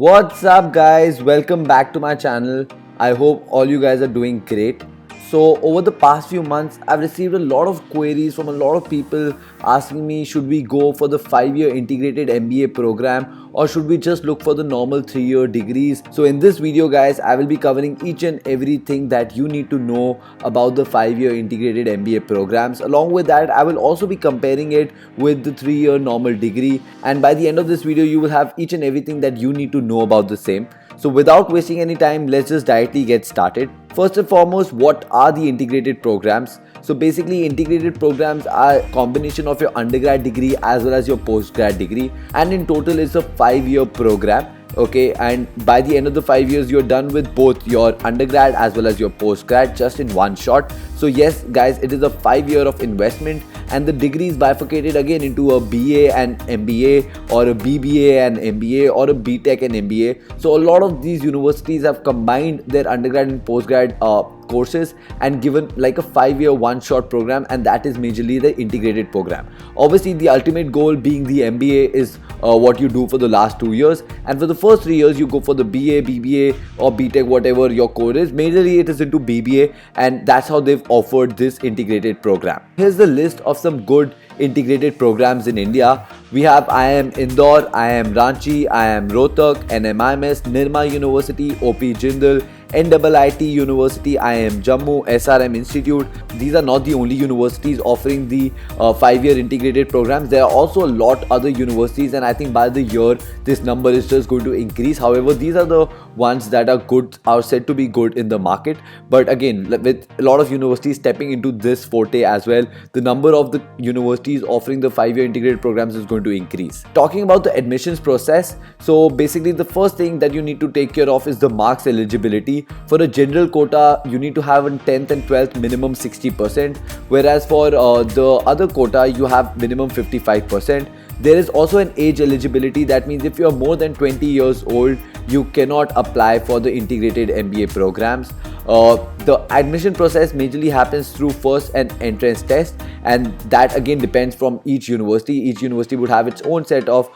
What's up guys, welcome back to my channel. I hope all you guys are doing great. So over the past few months I've received a lot of queries from a lot of people asking me, should we go for the 5-year integrated MBA program or should we just look for the normal 3-year degrees. So in this video guys, I will be covering each and everything that you need to know about the 5-year integrated MBA programs. Along with that, I will also be comparing it with the 3-year normal degree, and by the end of this video you will have each and everything that you need to know about the same. So without wasting any time, let's just directly get started. First and foremost, what are the integrated programs? So basically integrated programs are a combination of your undergrad degree as well as your postgrad degree, and in total it's a 5-year program. Okay, and by the end of the 5 years you're done with both your undergrad as well as your postgrad just in one shot. So yes guys, it is a 5-year of investment, and the degree is bifurcated again into a BA and MBA, or a BBA and MBA, or a BTech and MBA. So a lot of these universities have combined their undergrad and postgrad courses and given like a 5-year one-shot program, and that is majorly the integrated program. Obviously the ultimate goal being the MBA is what you do for the last 2 years, and for the first 3 years you go for the BA, BBA or BTech, whatever your core is. Majorly it is into BBA, and that's how they've offered this integrated program. Here's the list of some good integrated programs in India. We have IIM Indore, IIM Ranchi, IIM Rohtak, NMIMS, Nirma University, OP Jindal, NIIT University, IIM Jammu, SRM Institute. These are not the only universities offering the 5-year integrated programs. There are also a lot other universities, and I think by the year this number is just going to increase. However, these are the ones that are good, are said to be good in the market. But again, with a lot of universities stepping into this forte as well, the number of the universities offering the 5-year integrated programs is going to increase. Talking about the admissions process, so basically the first thing that you need to take care of is the marks eligibility. For a general quota, you need to have in 10th and 12th minimum 60%, whereas for the other quota you have minimum 55%. There is also an age eligibility. That means if you are more than 20 years old, you cannot apply for the integrated MBA programs. The admission process majorly happens through first and entrance test, and that again depends from each university. Each university would have its own set of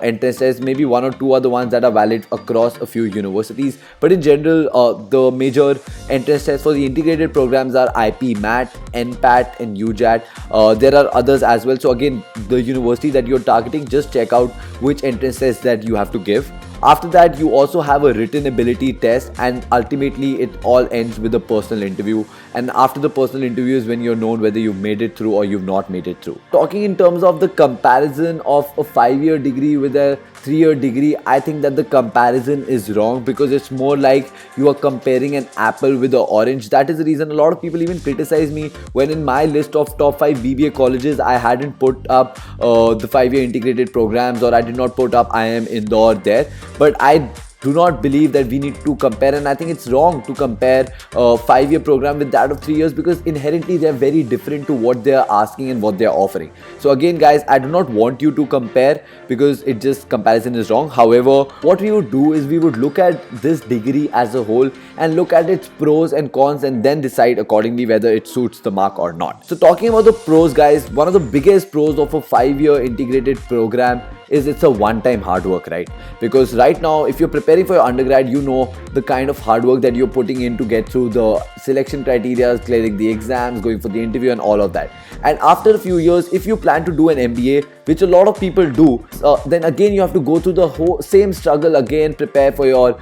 entrance tests. Maybe 1 or 2 are the ones that are valid across a few universities, but in general the major entrance tests for the integrated programs are IPMAT, NPAT and UJAT. There are others as well, so again the university that you're targeting, just check out which entrance test that you have to give. After that, you also have a written ability test, and ultimately it all ends with a personal interview. And after the personal interview is when you're known whether you've made it through or you've not made it through. Talking in terms of the comparison of a 5-year degree with a 3-year degree, I think that the comparison is wrong, because it's more like you are comparing an apple with an orange. That is the reason a lot of people even criticize me when in my list of top 5 BBA colleges I hadn't put up the 5-year integrated programs, or I did not put up IIM Indore there. But I do not believe that we need to compare, and I think it's wrong to compare a 5-year program with that of 3 years, because inherently they are very different to what they are asking and what they are offering. So again guys, I do not want you to compare, because it just comparison is wrong. However, what we would do is we would look at this degree as a whole and look at its pros and cons, and then decide accordingly whether it suits the mark or not. So talking about the pros guys, one of the biggest pros of a 5-year integrated program is it's a one-time hard work, right? Because right now if you're preparing for your undergrad, you know the kind of hard work that you're putting in to get through the selection criteria, clearing the exams, going for the interview and all of that. And after a few years, if you plan to do an MBA, which a lot of people do, then again you have to go through the whole same struggle again, prepare for your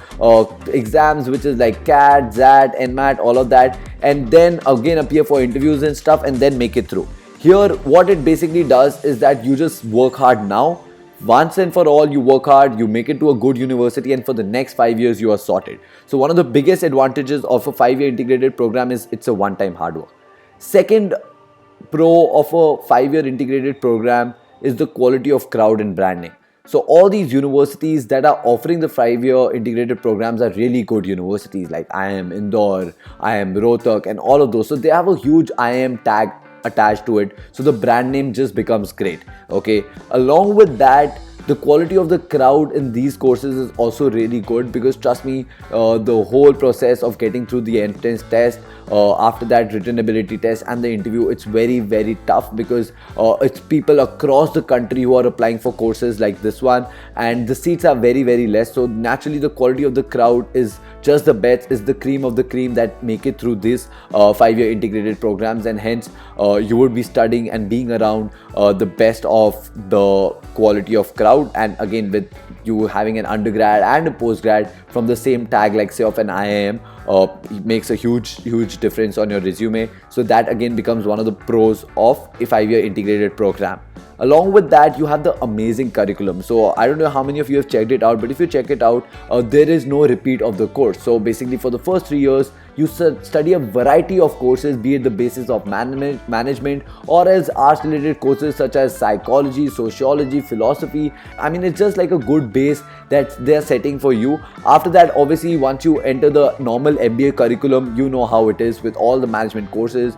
exams, which is like CAT, ZAT, NMAT, all of that, and then again appear for interviews and stuff, and then make it through. Here what it basically does is that you just work hard now. Once and for all, you work hard, you make it to a good university, and for the next 5 years you are sorted. So one of the biggest advantages of a 5-year integrated program is it's a one-time hard work. Second pro of a 5-year integrated program is the quality of crowd and branding. So all these universities that are offering the 5-year integrated programs are really good universities, like IIM Indore, IIM Rohtak and all of those. So they have a huge IIM tag attached to it, so the brand name just becomes great. Okay, along with that, The quality of the crowd in these courses is also really good, because trust me, the whole process of getting through the entrance test, after that written ability test and the interview, it's very tough, because it's people across the country who are applying for courses like this one, and the seats are very less. So naturally the quality of the crowd is just the best, is the cream of the cream that make it through this 5-year integrated programs, and hence you would be studying and being around the best of the quality of crowd. And again, with you having an undergrad and a postgrad from the same tag, like say of an IIM, makes a huge difference on your resume. So that again becomes one of the pros of a 5-year integrated program. Along with that, you have the amazing curriculum. So I don't know how many of you have checked it out, but if you check it out, there is no repeat of the course. So basically for the first 3 years, you study a variety of courses, be it the basis of management or else arts related courses such as psychology, sociology, philosophy. I mean, it's just like a good base that they're setting for you. After that, obviously, once you enter the normal MBA curriculum, you know how it is with all the management courses,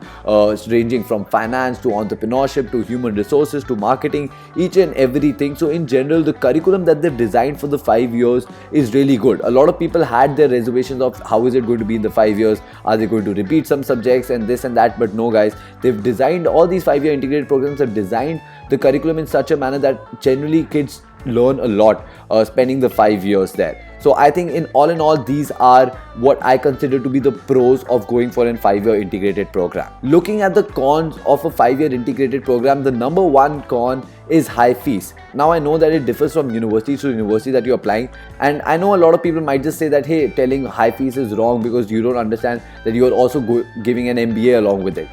ranging from finance to entrepreneurship to human resources to marketing, each and everything. So in general, the curriculum that they've designed for the 5 years is really good. A lot of people had their reservations of how is it going to be in the 5 years, are they going to repeat some subjects and this and that, but no guys, they've designed all these 5-year integrated programs, have designed the curriculum in such a manner that generally kids learn a lot spending the 5 years there. So I think in all, these are what I consider to be the pros of going for a 5-year integrated program. Looking at the cons of a 5-year integrated program, the number one con is high fees. Now I know that it differs from university to university that you're applying, and I know a lot of people might just say that, hey, telling high fees is wrong because you don't understand that you're also giving an MBA along with it.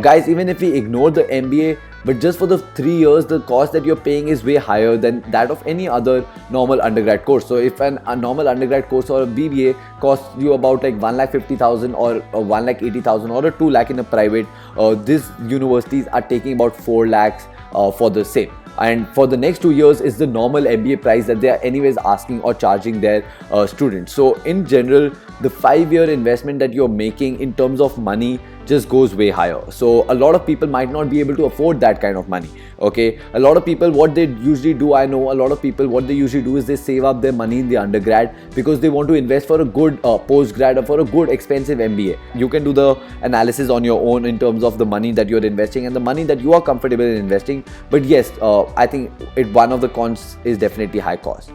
Guys, even if we ignore the MBA, but just for the 3 years, the cost that you're paying is way higher than that of any other normal undergrad course. So if a normal undergrad course or a BBA costs you about like 1,50,000 or 1,80,000 or a 2 lakh in a private, these universities are taking about 4 lakhs for the same. And for the next 2 years is the normal MBA price that they are anyways asking or charging their students. So in general, the 5-year investment that you're making in terms of money just goes way higher. So a lot of people might not be able to afford that kind of money. Okay, a lot of people, what they usually do, I know a lot of people, what they usually do is they save up their money in the undergrad because they want to invest for a good postgrad or for a good expensive MBA. You can do the analysis on your own in terms of the money that you're investing and the money that you are comfortable in investing. But yes, I think one of the cons is definitely high cost.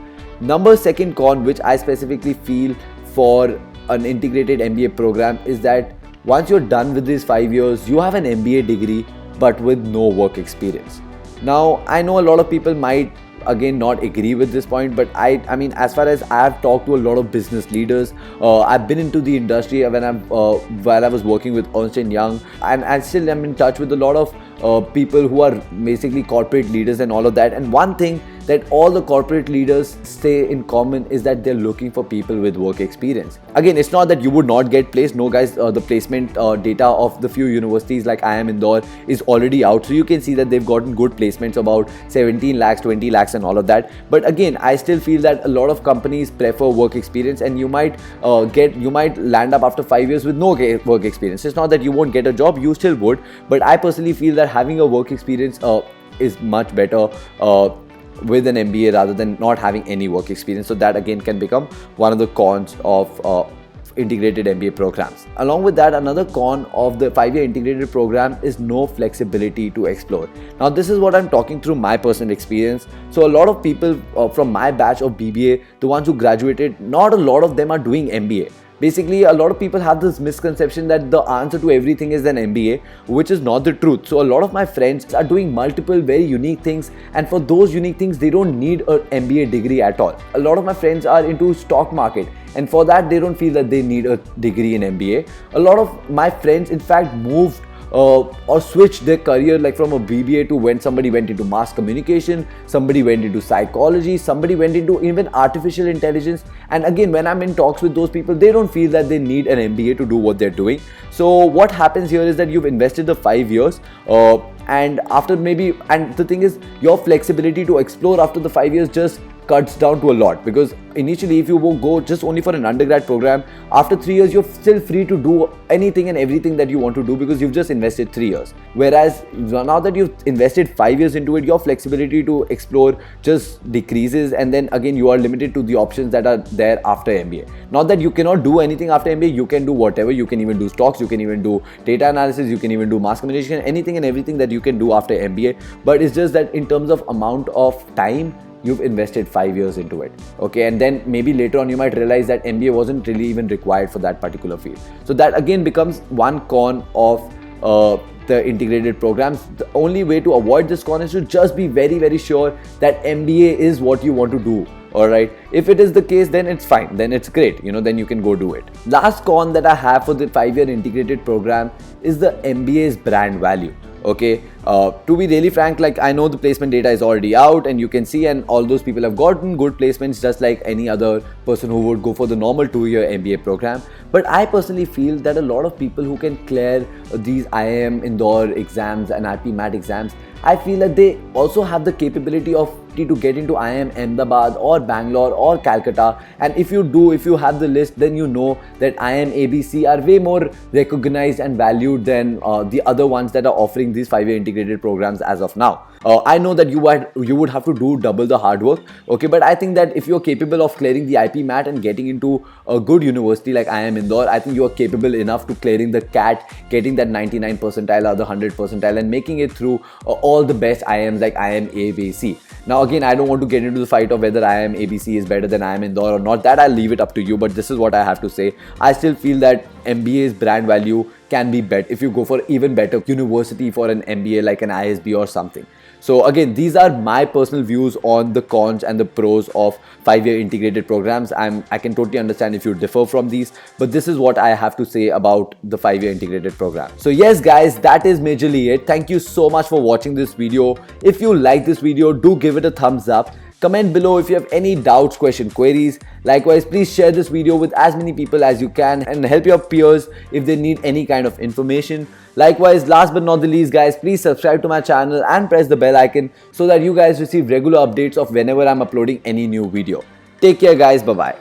Second con, which I specifically feel for an integrated MBA program, is that once you're done with these 5 years, you have an MBA degree but with no work experience. Now, I know a lot of people might again not agree with this point, but I mean, as far as I have talked to a lot of business leaders, I've been into the industry while I was working with Ernst & Young, and I still am in touch with a lot of people who are basically corporate leaders and all of that. And one thing that all the corporate leaders say in common is that they're looking for people with work experience. Again, it's not that you would not get placed. No guys, the placement data of the few universities like IIM Indore is already out. So you can see that they've gotten good placements, about 17 lakhs, 20 lakhs and all of that. But again, I still feel that a lot of companies prefer work experience, and you might land up after 5 years with no work experience. It's not that you won't get a job, you still would. But I personally feel that having a work experience is much better with an MBA rather than not having any work experience. So that again can become one of the cons of integrated MBA programs. Along with that, another con of the 5-year integrated program is no flexibility to explore. Now this is what I'm talking through my personal experience. So a lot of people from my batch of BBA, the ones who graduated, not a lot of them are doing MBA. Basically, a lot of people have this misconception that the answer to everything is an MBA, which is not the truth. So a lot of my friends are doing multiple very unique things, and for those unique things, they don't need an MBA degree at all. A lot of my friends are into stock market, and for that, they don't feel that they need a degree in MBA. A lot of my friends, in fact, moved or switched their career, like from a BBA to when somebody went into mass communication, somebody went into psychology, somebody went into even artificial intelligence. And again, when I'm in talks with those people, they don't feel that they need an MBA to do what they're doing. So what happens here is that you've invested the 5 years and after and the thing is, your flexibility to explore after the 5 years just cuts down to a lot, because initially if you go just only for an undergrad program, after 3 years you're still free to do anything and everything that you want to do because you've just invested 3 years. Whereas now that you've invested 5 years into it, your flexibility to explore just decreases, and then again you are limited to the options that are there after MBA. Not that you cannot do anything after MBA, you can do whatever. You can even do stocks, you can even do data analysis, you can even do mass communication, anything and everything that you can do after MBA. But it's just that in terms of amount of time, you've invested 5 years into it, okay? And then maybe later on you might realize that MBA wasn't really even required for that particular field. So that again becomes one con of the integrated programs. The only way to avoid this con is to just be very, very sure that MBA is what you want to do. Alright, if it is the case, then it's fine, then it's great, then you can go do it. Last con that I have for the 5-year integrated program is the MBA's brand value. Okay, to be really frank, like I know the placement data is already out and you can see, and all those people have gotten good placements just like any other person who would go for the normal 2-year MBA program. But I personally feel that a lot of people who can clear these IIM Indore exams and IPMAT exams, I feel that they also have the capability to get into IIM Ahmedabad or Bangalore or Calcutta. And if you have the list, then you know that IIM ABC are way more recognized and valued than the other ones that are offering these 5-year integrated programs as of now. I know that you would have to do double the hard work, okay, but I think that if you're capable of clearing the IPMAT and getting into a good university like IIM Indore, I think you are capable enough to clearing the CAT, getting that 99 percentile or the 100 percentile and making it through all the best IIMs like IIM ABC. Now again, I don't want to get into the fight of whether IIM ABC is better than IIM Indore or not. That I'll leave it up to you, but this is what I have to say. I still feel that MBA's brand value can be better if you go for even better university for an MBA like an ISB or something. So again, these are my personal views on the cons and the pros of 5-year integrated programs. I can totally understand if you differ from these, but this is what I have to say about the 5-year integrated program. So yes guys, that is majorly it. Thank you so much for watching this video. If you like this video, do give it a thumbs up. Comment below if you have any doubts, questions, queries. Likewise, please share this video with as many people as you can and help your peers if they need any kind of information. Likewise, last but not the least guys, please subscribe to my channel and press the bell icon so that you guys receive regular updates of whenever I'm uploading any new video. Take care guys, bye bye.